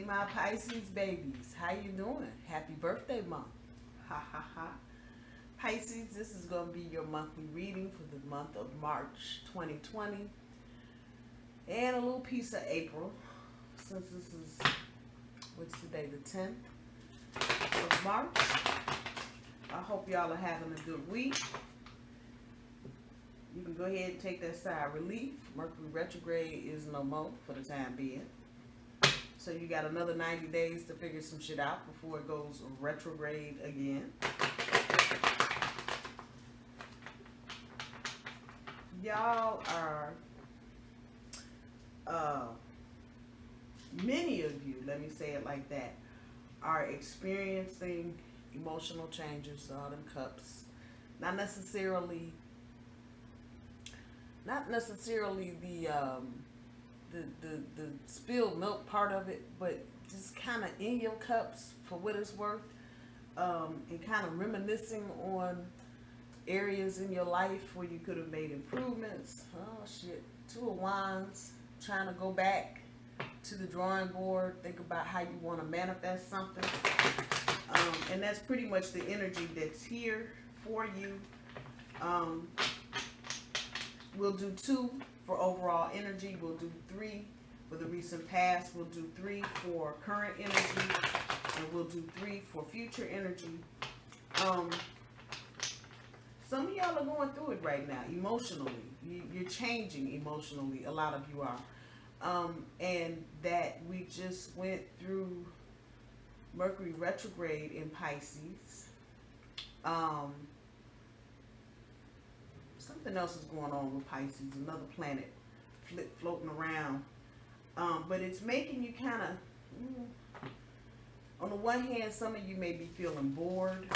my Pisces babies. How you doing? Happy birthday month. Ha ha ha. Pisces, this is going to be your monthly reading for the month of March 2020. And a little piece of April. Since this is, what's today, the 10th of March. I hope y'all are having a good week. You can go ahead and take that sigh of relief. Mercury retrograde is no more for the time being. So you got another 90 days to figure some shit out before it goes retrograde again. Y'all are, many of you, let me say it like that, are experiencing emotional changes, all them cups. Not necessarily the spilled milk part of it, but just kind of in your cups for what it's worth, and kind of reminiscing on areas in your life where you could have made improvements. Oh shit, Two of Wands, trying to go back to the drawing board, think about how you want to manifest something, and that's pretty much the energy that's here for you. We'll do 2 for overall energy. We'll do 3 for the recent past. We'll do 3 for current energy. And we'll do 3 for future energy. Some of y'all are going through it right now, emotionally. You're changing emotionally. A lot of you are. And that we just went through Mercury retrograde in Pisces. Something else is going on with Pisces, another planet floating around. But it's making you kind of, on the one hand, some of you may be feeling bored.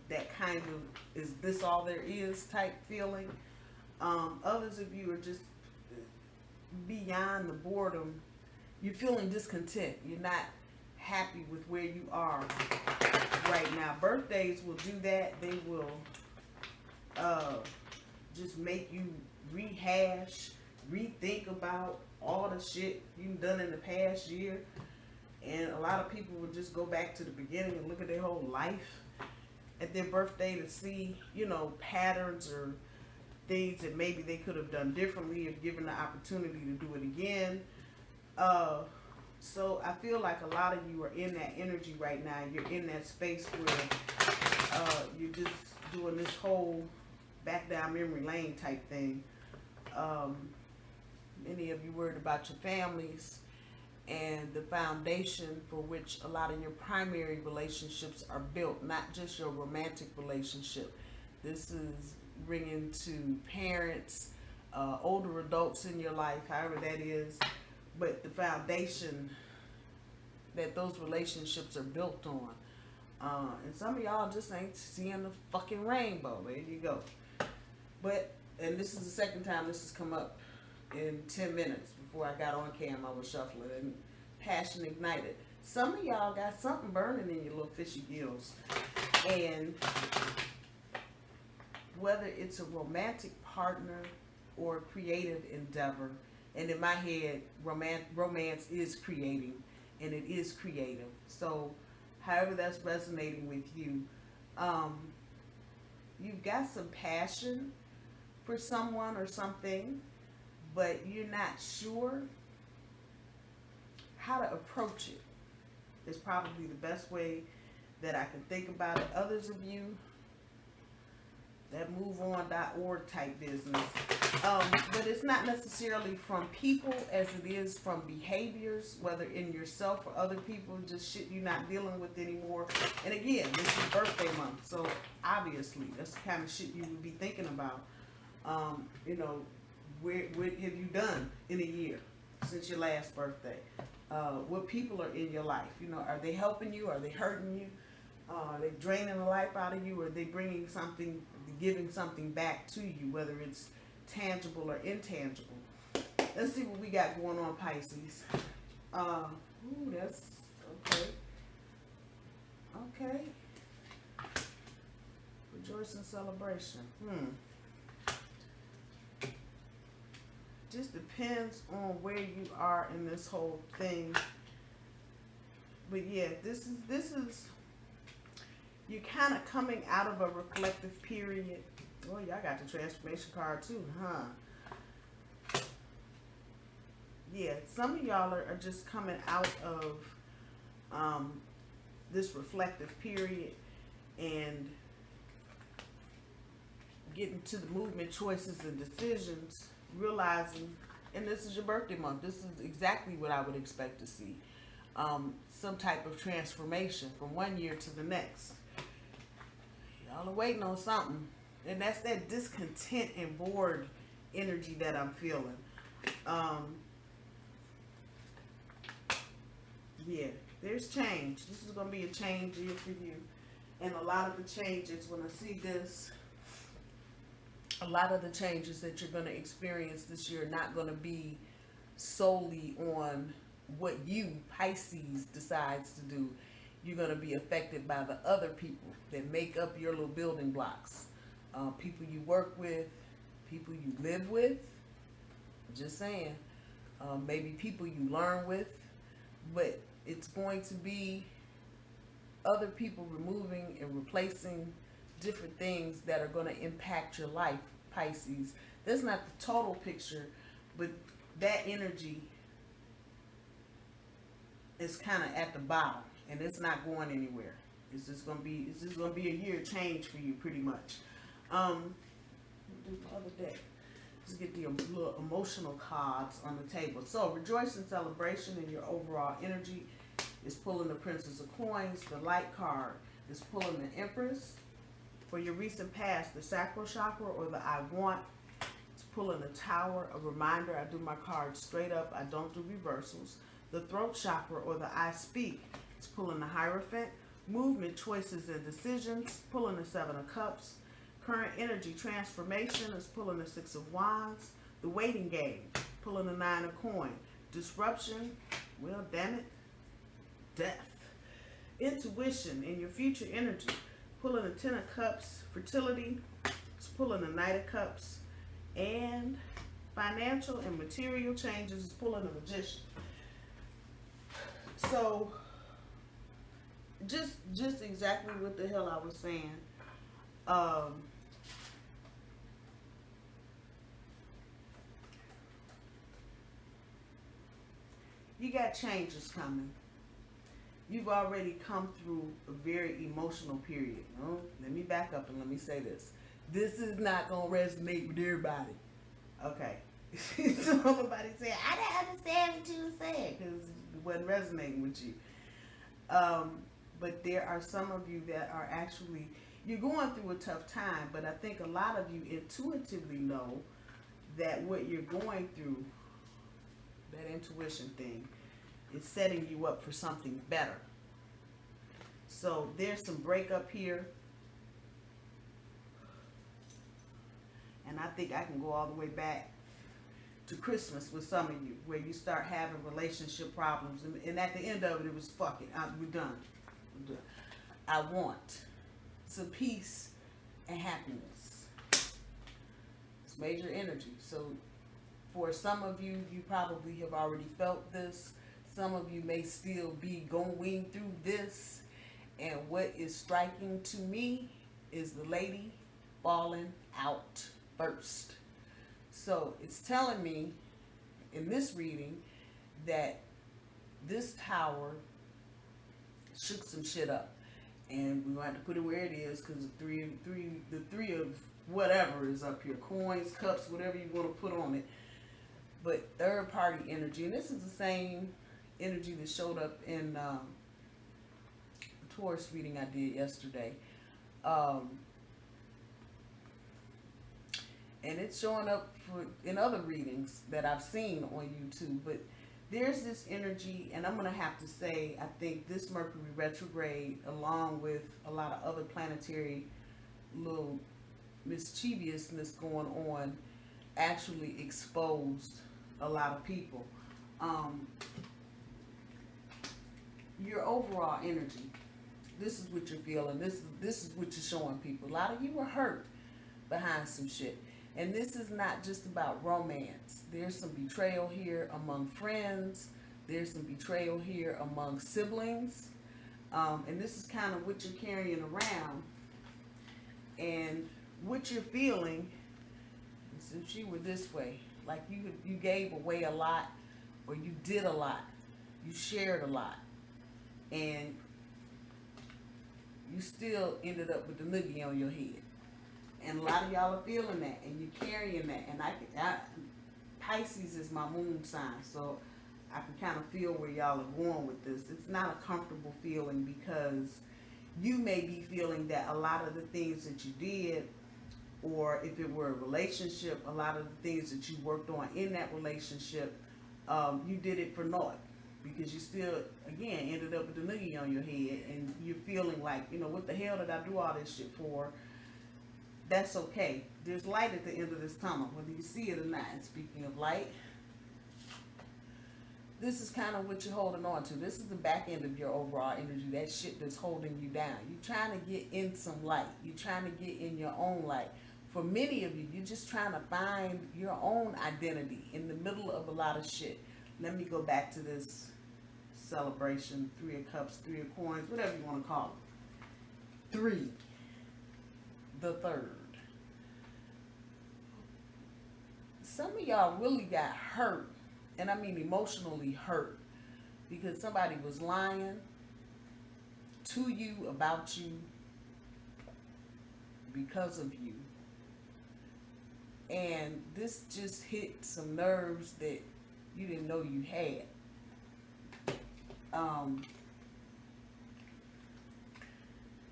That kind of, is this all there is type feeling. Others of you are just beyond the boredom. You're feeling discontent. You're not happy with where you are right now. Birthdays will do that. They will just make you rehash, rethink about all the shit you've done in the past year. And a lot of people will just go back to the beginning and look at their whole life at their birthday to see, you know, patterns or things that maybe they could have done differently if given the opportunity to do it again. So I feel like a lot of you are in that energy right now. You're in that space where you're just doing this whole back down memory lane type thing. Many of you worried about your families and the foundation for which a lot of your primary relationships are built, not just your romantic relationship. This is bringing to parents, older adults in your life, however that is, but the foundation that those relationships are built on. And some of y'all just ain't seeing the fucking rainbow. There you go. But, and this is the second time this has come up in 10 minutes. Before I got on cam, I was shuffling and passion ignited. Some of y'all got something burning in your little fishy gills. And whether it's a romantic partner or a creative endeavor, and in my head, romance is creating, and it is creative. So however that's resonating with you, you've got some passion for someone or something, but you're not sure how to approach it. It's probably the best way that I can think about it. Others of you, that moveon.org type business. But it's not necessarily from people as it is from behaviors, whether in yourself or other people, just shit you're not dealing with anymore. And again, this is birthday month, so obviously that's the kind of shit you would be thinking about. You know, what have you done in a year since your last birthday? What people are in your life? You know, are they helping you? Are they hurting you? Are they draining the life out of you? Or are they bringing something, giving something back to you, whether it's tangible or intangible? Let's see what we got going on, Pisces. Ooh, that's okay. Okay. Rejoice and celebration. just depends on where you are in this whole thing. But yeah, this is you're kind of coming out of a reflective period. Oh, y'all got the transformation card too, huh? Yeah, some of y'all are just coming out of this reflective period and getting to the movement, choices, and decisions, realizing, and this is your birthday month, this is exactly what I would expect to see. Some type of transformation from one year to the next. Y'all are waiting on something. And that's that discontent and bored energy that I'm feeling. Yeah, there's change. This is going to be a change year for you. And a lot of the changes, when I see this, a lot of the changes that you're going to experience this year are not going to be solely on what you, Pisces, decides to do. You're going to be affected by the other people that make up your little building blocks. People you work with, people you live with, just saying. Maybe people you learn with, but it's going to be other people removing and replacing different things that are going to impact your life, Pisces. That's not the total picture, but that energy is kind of at the bottom, and it's not going anywhere. It's just gonna be a year of change for you, pretty much. Do the other deck. Let's get the little emotional cards on the table. So, rejoice and celebration in your overall energy is pulling the Princess of Coins. The light card is pulling the Empress. For your recent past, the sacral chakra or the I want, it's pulling the Tower. A reminder, I do my cards straight up. I don't do reversals. The throat chakra or the I speak, it's pulling the Hierophant. Movement, choices, and decisions, pulling the Seven of Cups. Current energy transformation is pulling the Six of Wands. The waiting game, pulling the Nine of Coins. Disruption, well, damn it, death. Intuition in your future energy, pulling the Ten of Cups. Fertility, it's pulling the Knight of Cups. And financial and material changes is pulling the Magician. So, just exactly what the hell I was saying. You got changes coming. You've already come through a very emotional period. Oh, let me back up and let me say this. This is not going to resonate with everybody. Okay. So nobody say, I didn't understand what you were saying because it wasn't resonating with you. But there are some of you that are actually, you're going through a tough time, but I think a lot of you intuitively know that what you're going through, that intuition thing, is setting you up for something better. So there's some breakup here. And I think I can go all the way back to Christmas with some of you, where you start having relationship problems. And at the end of it, it was fuck it. We're done. I want some peace and happiness. It's major energy. So for some of you, you probably have already felt this. Some of you may still be going through this. And what is striking to me is the lady falling out first. So it's telling me in this reading that this tower shook some shit up. And we're going to have to put it where it is because the three of whatever is up here. Coins, cups, whatever you want to put on it. But third party energy. And this is the same energy that showed up in the Taurus reading I did yesterday. And it's showing up in other readings that I've seen on YouTube. But there's this energy, and I'm going to have to say, I think this Mercury retrograde, along with a lot of other planetary little mischievousness going on, actually exposed a lot of people. Your overall energy, this is what you're feeling. This is what you're showing people. A lot of you were hurt behind some shit. And this is not just about romance. There's some betrayal here among friends. There's some betrayal here among siblings. And this is kind of what you're carrying around. And what you're feeling is if she were this way, like you gave away a lot, or you did a lot, you shared a lot, and you still ended up with the noogie on your head. And a lot of y'all are feeling that, and you're carrying that. And Pisces is my moon sign, so I can kind of feel where y'all are going with this. It's not a comfortable feeling, because you may be feeling that a lot of the things that you did, or if it were a relationship, a lot of the things that you worked on in that relationship, you did it for naught, because you still, again, ended up with the noogie on your head, and you're feeling like, what the hell did I do all this shit for? That's okay. There's light at the end of this tunnel, whether you see it or not. And speaking of light, this is kind of what you're holding on to. This is the back end of your overall energy, that shit that's holding you down. You're trying to get in some light. You're trying to get in your own light. For many of you, you're just trying to find your own identity in the middle of a lot of shit. Let me go back to this celebration. 3 of Cups, 3 of Coins, whatever you want to call it. 3. The 3rd. Some of y'all really got hurt. And I mean emotionally hurt, because somebody was lying to you, about you, because of you. And this just hit some nerves that you didn't know you had.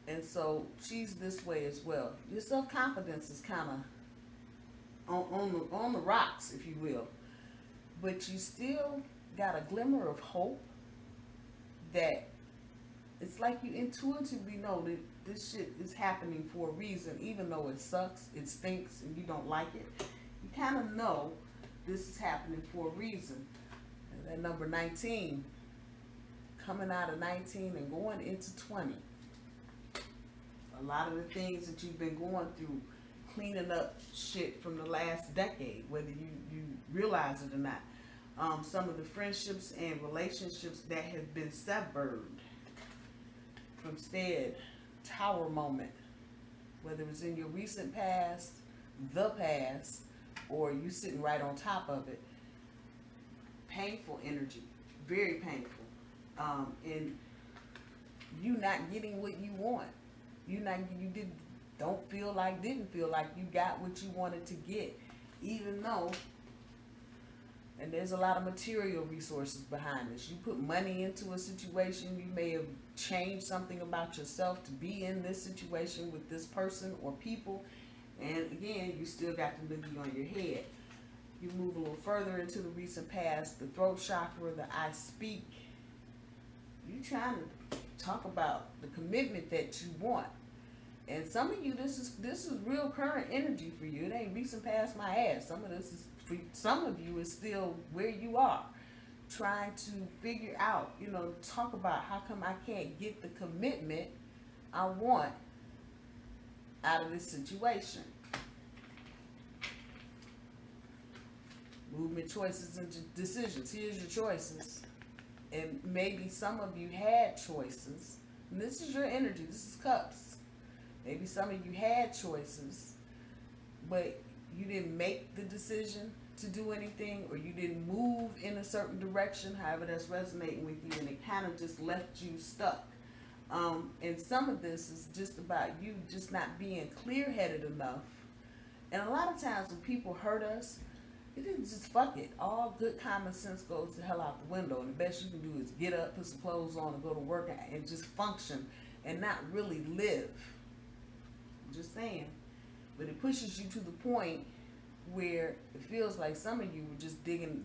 And so she's this way as well. Your self-confidence is kind of on the rocks, if you will. But you still got a glimmer of hope that it's like you intuitively know that this shit is happening for a reason, even though it sucks, it stinks, and you don't like it. You kind of know this is happening for a reason. And that number 19, coming out of 19 and going into 20. A lot of the things that you've been going through, cleaning up shit from the last decade, whether you realize it or not. Some of the friendships and relationships that have been severed. From Stead, Tower moment. Whether it's in your recent past, the past, or you sitting right on top of it. Painful energy. Very painful. And you not getting what you want. Didn't feel like you got what you wanted to get, even though, and there's a lot of material resources behind this. You put money into a situation, you may have changed something about yourself to be in this situation with this person or people, and again, you still got the noogie on your head. You move a little further into the recent past, the throat chakra, the I speak. You trying to talk about the commitment that you want. And some of you, this is real current energy for you. It ain't recent past my ass. Some of this is, for some of you, is still where you are. Trying to figure out, talk about how come I can't get the commitment I want out of this situation. Movement, choices, and decisions. Here's your choices. And maybe some of you had choices. And this is your energy. This is Cups. Maybe some of you had choices, but you didn't make the decision to do anything, or you didn't move in a certain direction, however that's resonating with you, and it kind of just left you stuck. And some of this is just about you just not being clear-headed enough. And a lot of times when people hurt us, it didn't just fuck it. All good common sense goes the hell out the window, and the best you can do is get up, put some clothes on, and go to work and just function and not really live. Just saying. But it pushes you to the point where it feels like some of you were just digging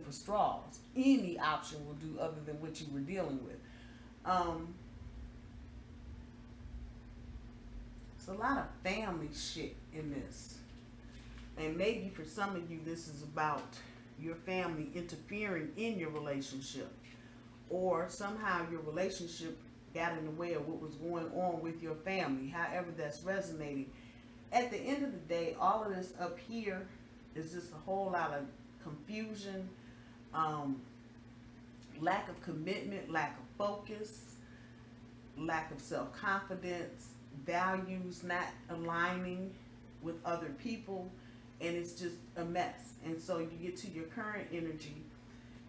for straws. Any option will do other than what you were dealing with. It's a lot of family shit in this. And maybe for some of you, this is about your family interfering in your relationship. Or somehow your relationship got in the way of what was going on with your family, however that's resonating. at the end of the day, all of this up here is just a whole lot of confusion, lack of commitment, lack of focus, lack of self-confidence, values not aligning with other people, and it's just a mess. And so you get to your current energy,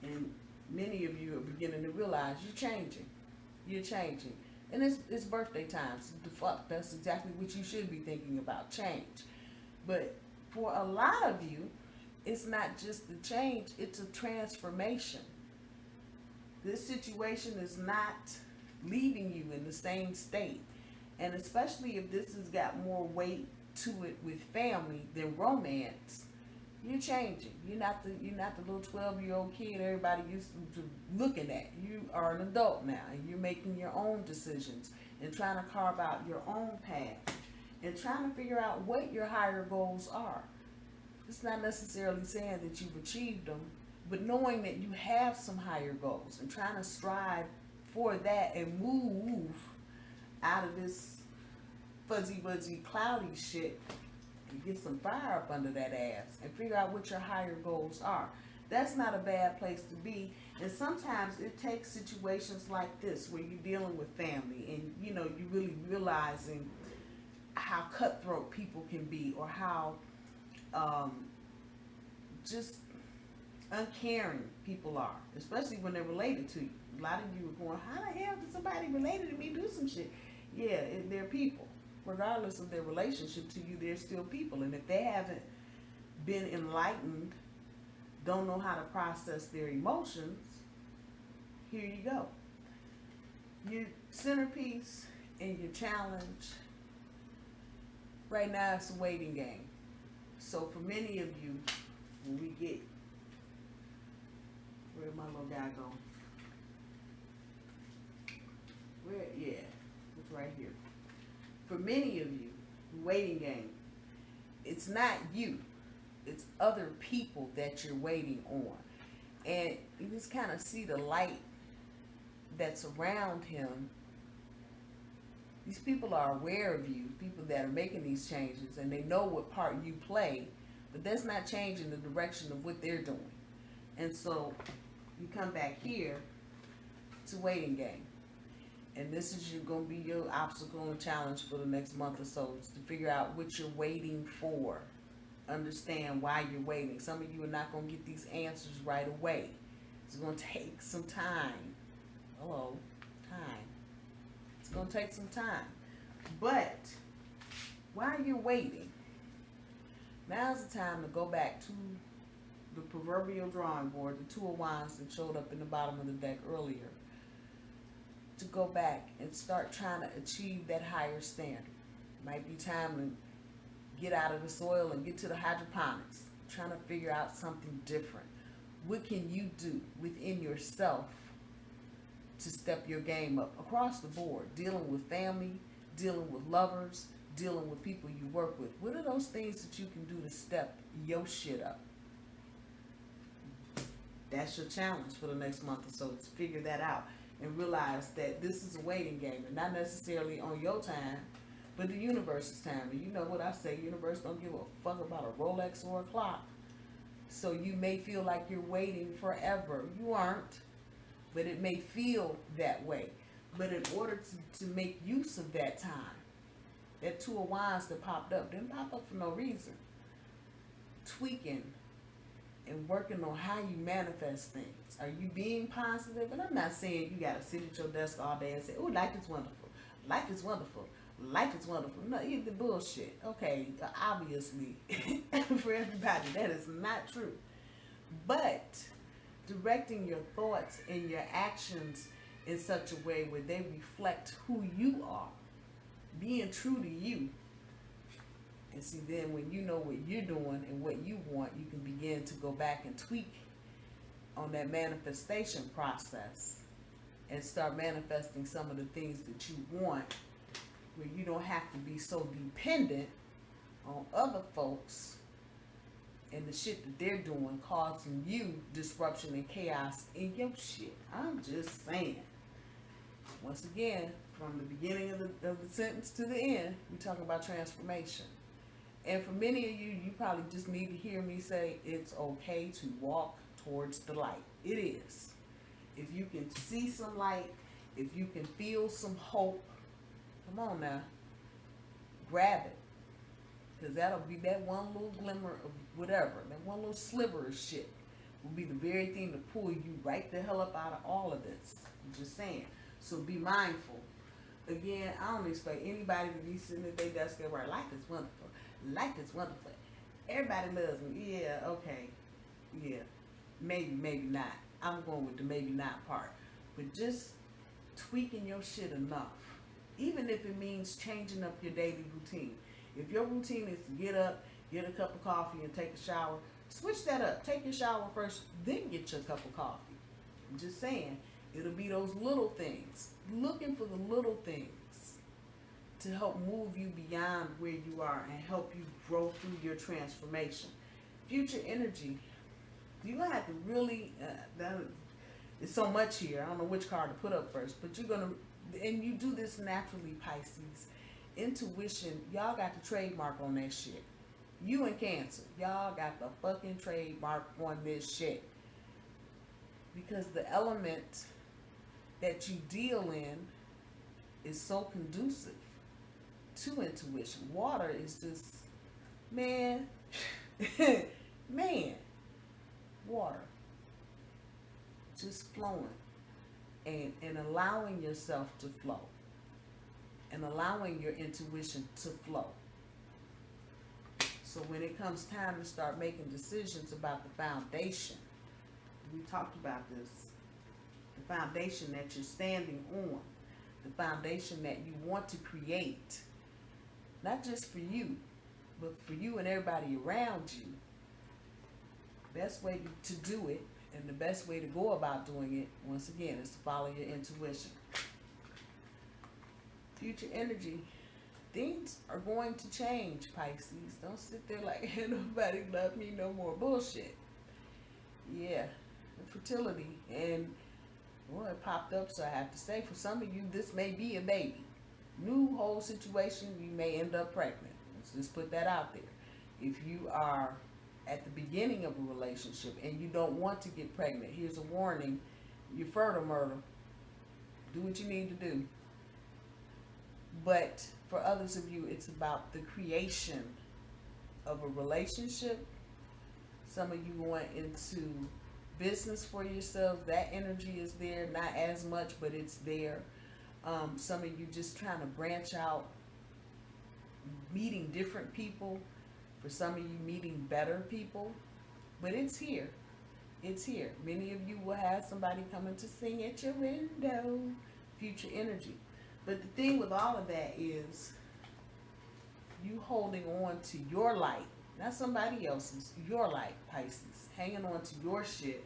and many of you are beginning to realize you're changing. You're changing. And it's birthday time, so the fuck, that's exactly what you should be thinking about, change. But for a lot of you, it's not just the change, it's a transformation. This situation is not leaving you in the same state. And especially if this has got more weight to it with family than romance, you're changing. You're not the little 12-year-old kid everybody used to looking at. You are an adult now, and you're making your own decisions and trying to carve out your own path and trying to figure out what your higher goals are. It's not necessarily saying that you've achieved them, but knowing that you have some higher goals and trying to strive for that and move out of this fuzzy, wuzzy, cloudy shit and get some fire up under that ass and figure out what your higher goals are. That's not a bad place to be. And sometimes it takes situations like this where you're dealing with family and you really realizing how cutthroat people can be, or how just uncaring people are, especially when they're related to you. A lot of you are going, how the hell did somebody related to me do some shit? Yeah, they're people. Regardless of their relationship to you, they're still people. And if they haven't been enlightened, don't know how to process their emotions, here you go. Your centerpiece and your challenge right now, it's a waiting game. So for many of you, when we get, where'd my little guy go? Yeah, it's right here. For many of you, waiting game, it's not you, it's other people that you're waiting on. And you just kind of see the light that's around him. These people are aware of you, people that are making these changes, and they know what part you play, but that's not changing the direction of what they're doing. And so you come back here to waiting game. And this is going to be your obstacle and challenge for the next month or so, is to figure out what you're waiting for. Understand why you're waiting. Some of you are not going to get these answers right away. It's going to take some time. Hello, time. It's going to take some time. But while you're waiting, now's the time to go back to the proverbial drawing board, the Two of Wands that showed up in the bottom of the deck earlier, to go back and start trying to achieve that higher standard. Might be time to get out of the soil and get to the hydroponics, trying to figure out something different. What can you do within yourself to step your game up across the board? Dealing with family, dealing with lovers, dealing with people you work with. What are those things that you can do to step your shit up? That's your challenge for the next month or so, to figure that out and realize that this is a waiting game, and not necessarily on your time, but the universe's time. And you know what I say, universe don't give a fuck about a Rolex or a clock. So you may feel like you're waiting forever. You aren't, but it may feel that way. But in order to make use of that time, that Two of Wands that popped up didn't pop up for no reason. Tweaking and working on how you manifest things. Are you being positive? And I'm not saying you gotta sit at your desk all day and say, oh, life is wonderful. Life is wonderful. Life is wonderful. No, you the bullshit. Okay, obviously, for everybody, that is not true. But directing your thoughts and your actions in such a way where they reflect who you are, being true to you. And see, then when you know what you're doing and what you want, you can begin to go back and tweak on that manifestation process and start manifesting some of the things that you want, where you don't have to be so dependent on other folks and the shit that they're doing, causing you disruption and chaos in your shit. I'm just saying. Once again, from the beginning of the sentence to the end, we're talking about transformation. And for many of you, you probably just need to hear me say it's okay to walk towards the light. It is. If you can see some light, if you can feel some hope, come on now, grab it. Because that'll be that one little glimmer of whatever, that one little sliver of shit will be the very thing to pull you right the hell up out of all of this. I'm just saying. So be mindful. Again, I don't expect anybody to be sitting at their desk and write, life is wonderful. Life is wonderful. Everybody loves me. Yeah, okay. Yeah. Maybe not. I'm going with the maybe not part. But just tweaking your shit enough. Even if it means changing up your daily routine. If your routine is to get up, get a cup of coffee, and take a shower, switch that up. Take your shower first, then get your cup of coffee. I'm just saying, it'll be those little things. Looking for the little things to help move you beyond where you are and help you grow through your transformation. Future energy, you're going to have to really, there's so much here. I don't know which card to put up first, but you're going to, and you do this naturally, Pisces. Intuition, y'all got the trademark on that shit. You and Cancer, y'all got the fucking trademark on this shit. Because the element that you deal in is so conducive to intuition. Water is just, man, water. Just flowing. And allowing yourself to flow. And allowing your intuition to flow. So when it comes time to start making decisions about the foundation, we talked about this, the foundation that you're standing on, the foundation that you want to create, not just for you, but for you and everybody around you. Best way to do it, and the best way to go about doing it, once again, is to follow your intuition. Future energy, things are going to change, Pisces. Don't sit there like, ain't nobody love me no more. Bullshit. Yeah, fertility, and well, it popped up, so I have to say, for some of you, this may be a baby. New whole situation, you may end up pregnant. Let's just put that out there. If you are at the beginning of a relationship and you don't want to get pregnant, here's a warning. You're fertile murder. Do what you need to do. But for others of you, it's about the creation of a relationship. Some of you went into business for yourselves. That energy is there, not as much, but it's there. Some of you just trying to branch out, meeting different people. For some of you, meeting better people. But it's here. It's here. Many of you will have somebody coming to sing at your window. Future energy. But the thing with all of that is you holding on to your light, not somebody else's, your light, Pisces. Hanging on to your shit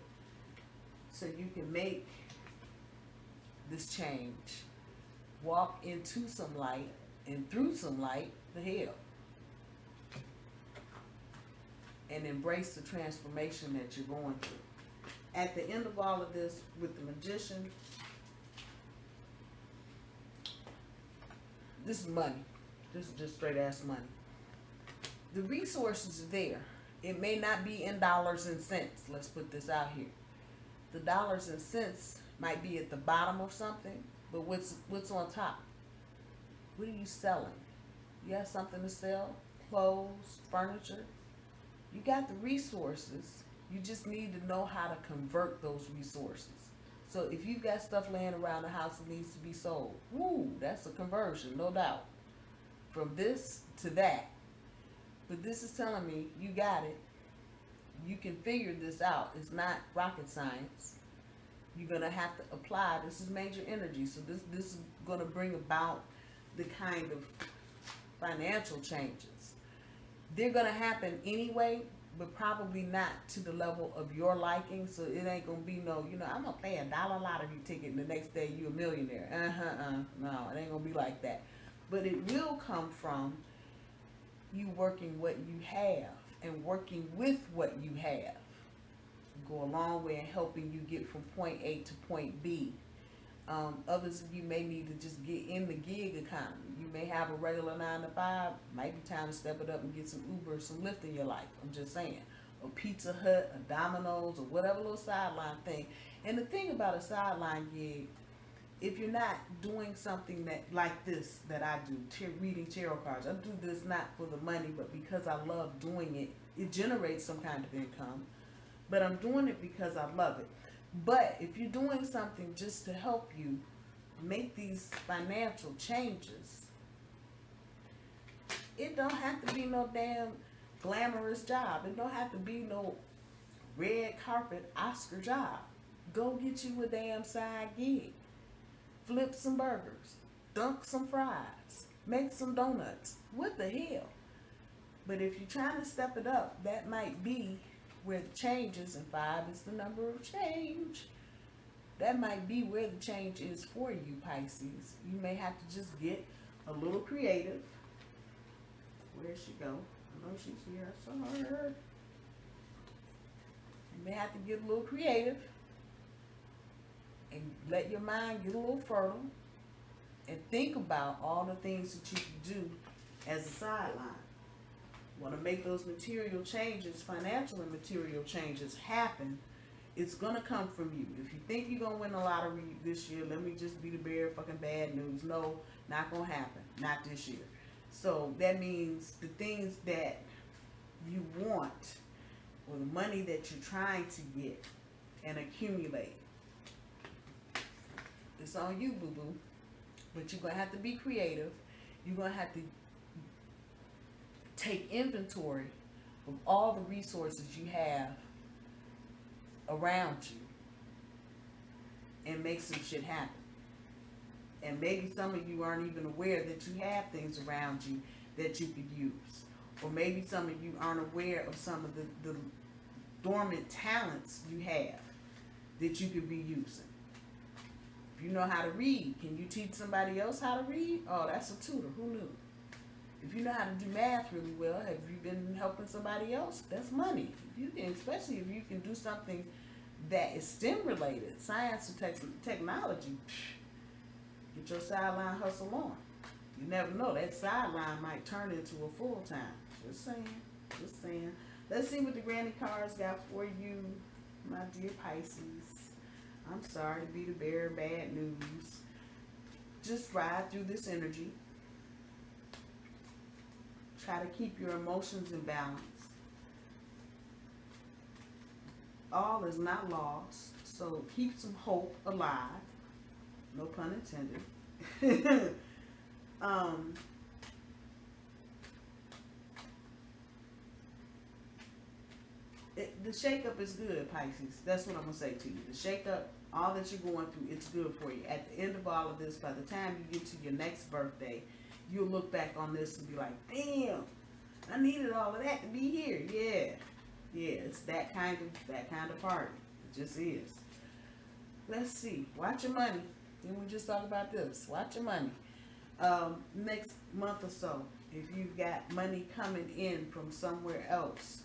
so you can make this change. Walk into some light and through some light, the hell. And embrace the transformation that you're going through. At the end of all of this, with the Magician, this is money. This is just straight ass money. The resources are there. It may not be in dollars and cents. Let's put this out here. The dollars and cents might be at the bottom of something, but what's on top? What are you selling? You have something to sell? Clothes, furniture? You got the resources. You just need to know how to convert those resources. So if you've got stuff laying around the house that needs to be sold, woo, that's a conversion, no doubt. From this to that. But this is telling me you got it. You can figure this out. It's not rocket science. You're going to have to apply. This is major energy. So this is going to bring about the kind of financial changes. They're going to happen anyway, but probably not to the level of your liking. So it ain't going to be no, I'm going to pay $1 lottery ticket and the next day you're a millionaire. No, it ain't going to be like that. But it will come from you working what you have and working with what you have. Go a long way in helping you get from point A to point B. Others of you may need to just get in the gig economy. You may have a regular 9 to 5. Might be time to step it up and get some Uber, some Lyft in your life. I'm just saying. A Pizza Hut, a Domino's, or whatever little sideline thing. And the thing about a sideline gig, if you're not doing something that like this that I do, reading tarot cards, I do this not for the money, but because I love doing it. It generates some kind of income, but I'm doing it because I love it. But if you're doing something just to help you make these financial changes, it don't have to be no damn glamorous job. It don't have to be no red carpet Oscar job. Go get you a damn side gig. Flip some burgers. Dunk some fries. Make some donuts. What the hell? But if you're trying to step it up, that might be where the change is, and 5 is the number of change. That might be where the change is for you, Pisces. You may have to just get a little creative. Where'd she go? I know she's here. I saw her. You may have to get a little creative and let your mind get a little fertile and think about all the things that you can do as a sideline. Want to make those material changes, financial and material changes happen, it's going to come from you. If you think you're going to win the lottery this year, let me just be the bearer of fucking bad news. No, not going to happen. Not this year. So that means the things that you want, or the money that you're trying to get and accumulate, it's on you, boo-boo. But you're going to have to be creative. You're going to have to take inventory of all the resources you have around you and make some shit happen. And maybe some of you aren't even aware that you have things around you that you could use. Or maybe some of you aren't aware of some of the dormant talents you have that you could be using. If you know how to read, can you teach somebody else how to read? Oh, that's a tutor. Who knew? If you know how to do math really well, have you been helping somebody else? That's money. If you can, especially if you can do something that is STEM related, science and technology, get your sideline hustle on. You never know, that sideline might turn into a full time. Just saying, just saying. Let's see what the granny cards got for you, my dear Pisces. I'm sorry to be the bearer of bad news. Just ride through this energy. Try to keep your emotions in balance. All is not lost, so keep some hope alive. No pun intended. The shakeup is good, Pisces. That's what I'm going to say to you. The shakeup, all that you're going through, it's good for you. At the end of all of this, by the time you get to your next birthday, you'll look back on this and be like, damn, I needed all of that to be here. Yeah. Yeah, it's that kind of party. It just is. Let's see. Watch your money. Didn't we just talk about this? Watch your money. Next month or so, if you've got money coming in from somewhere else,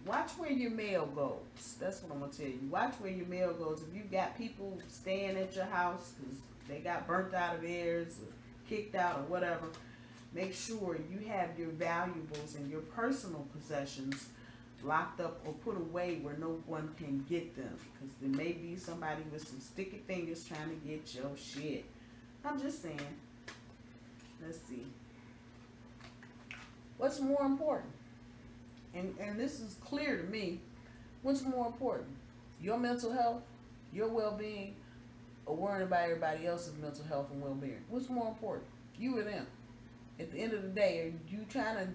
watch where your mail goes. That's what I'm going to tell you. Watch where your mail goes. If you've got people staying at your house because they got burnt out of theirs or kicked out or whatever, make sure you have your valuables and your personal possessions locked up or put away where no one can get them, because there may be somebody with some sticky fingers trying to get your shit. I'm just saying. Let's see. What's more important? And this is clear to me. What's more important? Your mental health, your well-being, or worrying about everybody else's mental health and well-being? What's more important? You or them? At the end of the day, are you trying to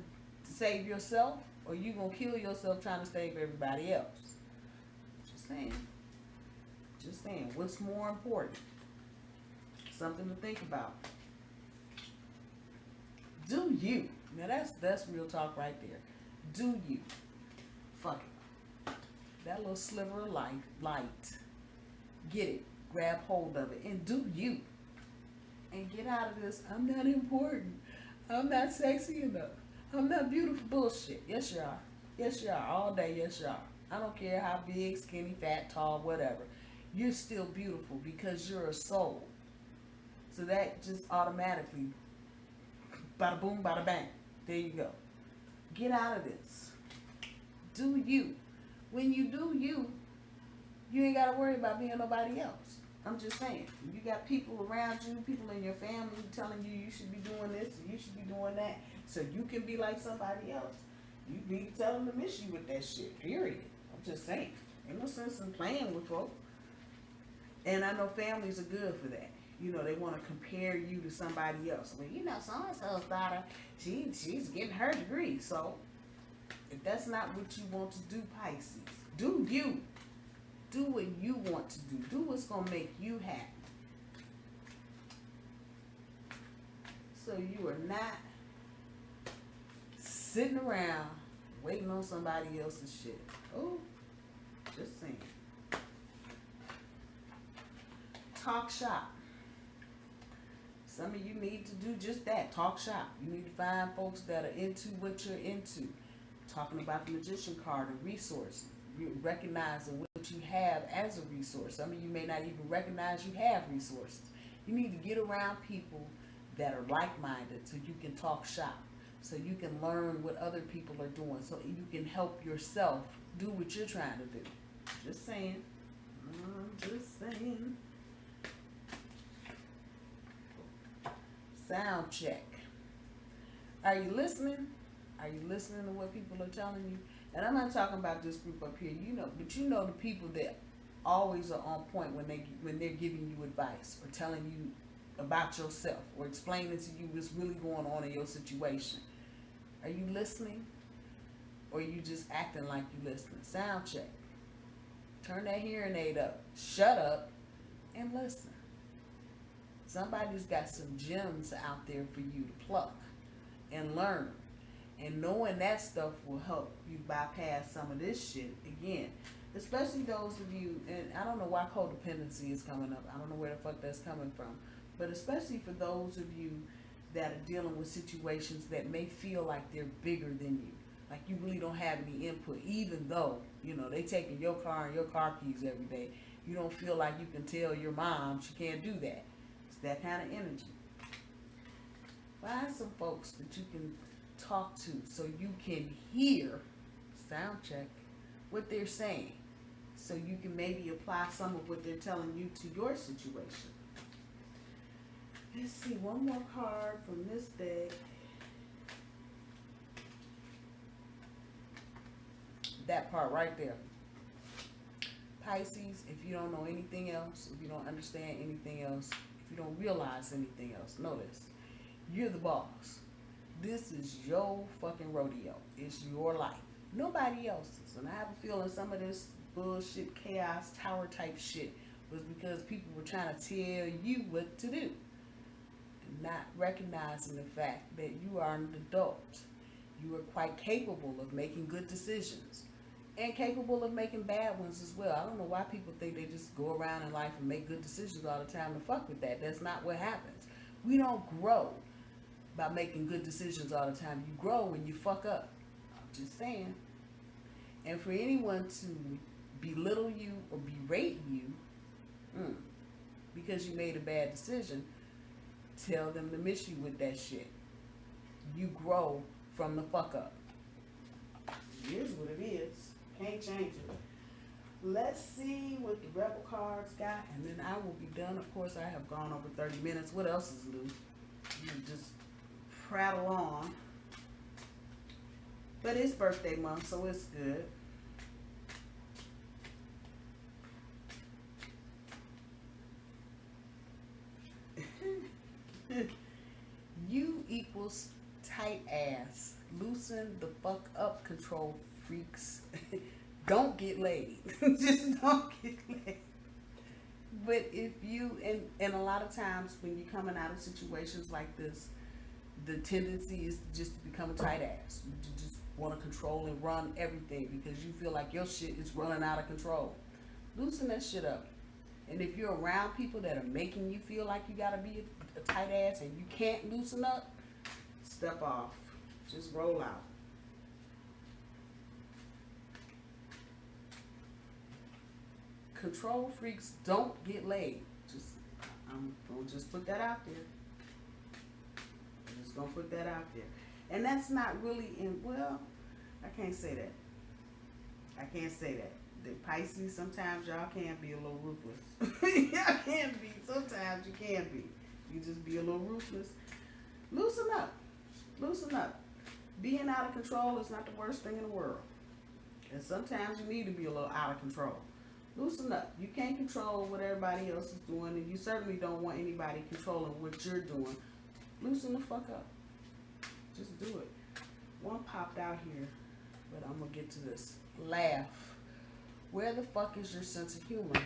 save yourself, or you gonna kill yourself trying to save everybody else? Just saying. Just saying. What's more important? Something to think about. Do you? Now that's real talk right there. Do you? Fuck it. That little sliver of light. Get it. Grab hold of it. And do you. And get out of this, I'm not important. I'm not sexy enough. I'm not beautiful bullshit. Yes, you are. Yes, you are. All day, yes, you are. I don't care how big, skinny, fat, tall, whatever. you're still beautiful because you're a soul. So that just automatically, bada boom, bada bang. There you go. Get out of this. Do you. When you do you, you ain't got to worry about being nobody else. I'm just saying. You got people around you, people in your family telling you should be doing this and you should be doing that so you can be like somebody else. You need to tell them to miss you with that shit, period. I'm just saying. Ain't no sense in playing with folk. And I know families are good for that. You know, they want to compare you to somebody else. Well, you know, so-and-so's daughter, she's getting her degree. So, if that's not what you want to do, Pisces, do you. Do what you want to do. Do what's going to make you happy. So you are not sitting around waiting on somebody else's shit. Oh, just saying. Talk shop. Some of you need to do just that. Talk shop. You need to find folks that are into what you're into. Talking about the Magician card and resources. You recognize what you have as a resource. Some of you may not even recognize you have resources. You need to get around people that are like-minded so you can talk shop. So you can learn what other people are doing. So you can help yourself do what you're trying to do. Just saying. I'm just saying. Sound check. Are you listening? Are you listening to what people are telling you? And I'm not talking about this group up here, you know, but you know the people that always are on point when they're giving you advice or telling you about yourself or explaining to you what's really going on in your situation. Are you listening? Or are you just acting like you listening? Sound check. Turn that hearing aid up. Shut up and listen. Somebody's got some gems out there for you to pluck and learn. And knowing that stuff will help you bypass some of this shit again. Especially those of you, and I don't know why codependency is coming up. I don't know where the fuck that's coming from. But especially for those of you that are dealing with situations that may feel like they're bigger than you. Like you really don't have any input, even though, you know, they taking your car and your car keys every day. You don't feel like you can tell your mom she can't do that. It's that kind of energy. Find some folks that you can talk to so you can hear, sound check, what they're saying. So you can maybe apply some of what they're telling you to your situation. Let's see, one more card from this deck. That part right there. Pisces, if you don't know anything else, if you don't understand anything else, if you don't realize anything else, know this. You're the boss. This is your fucking rodeo. It's your life. Nobody else's. And I have a feeling some of this bullshit, chaos, tower type shit was because people were trying to tell you what to do. And not recognizing the fact that you are an adult. You are quite capable of making good decisions. And capable of making bad ones as well. I don't know why people think they just go around in life and make good decisions all the time. To fuck with that. That's not what happens. We don't grow by making good decisions all the time. You grow when you fuck up. I'm just saying. And for anyone to belittle you or berate you because you made a bad decision, tell them to miss you with that shit. You grow from the fuck up. It is what it is. Can't change it. Let's see what the Rebel cards got, and then I will be done. Of course, I have gone over 30 minutes. What else is new? You just prattle on. But it's birthday month, so it's good. U equals tight ass. Loosen the fuck up, control freaks. Don't get laid. Just don't get laid. But if you, and a lot of times when you're coming out of situations like this, the tendency is just to become a tight ass. You just want to control and run everything because you feel like your shit is running out of control. Loosen that shit up. And if you're around people that are making you feel like you gotta be a tight ass and you can't loosen up, step off. Just roll out. control freaks don't get laid. I'm gonna just put that out there. I'm just gonna put that out there. And that's not really well, I can't say that. I can't say that. The Pisces, sometimes y'all can be a little ruthless. Y'all can be. Sometimes you can be. You just be a little ruthless. Loosen up. Loosen up. Being out of control is not the worst thing in the world. And sometimes you need to be a little out of control. Loosen up. You can't control what everybody else is doing, and you certainly don't want anybody controlling what you're doing. Loosen the fuck up. Just do it. One popped out here, but I'm going to get to this. Laugh. Where the fuck is your sense of humor?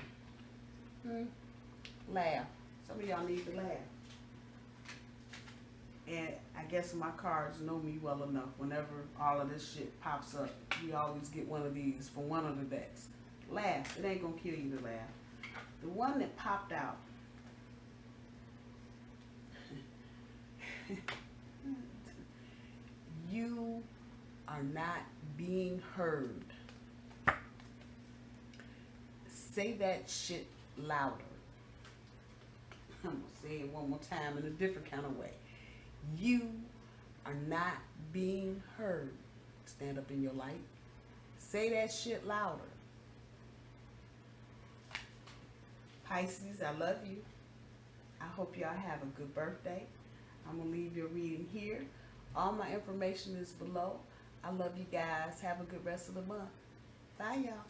Laugh. Some of y'all need to laugh. And I guess my cards know me well enough. Whenever all of this shit pops up, we always get one of these for one of the decks. Laugh. It ain't gonna kill you to laugh. The one that popped out. You are not being heard. Say that shit louder. I'm gonna say it one more time in a different kind of way. You are not being heard. Stand up in your light. Say that shit louder. Pisces, I love you. I hope y'all have a good birthday. I'm going to leave your reading here. All my information is below. I love you guys. Have a good rest of the month. Bye, y'all.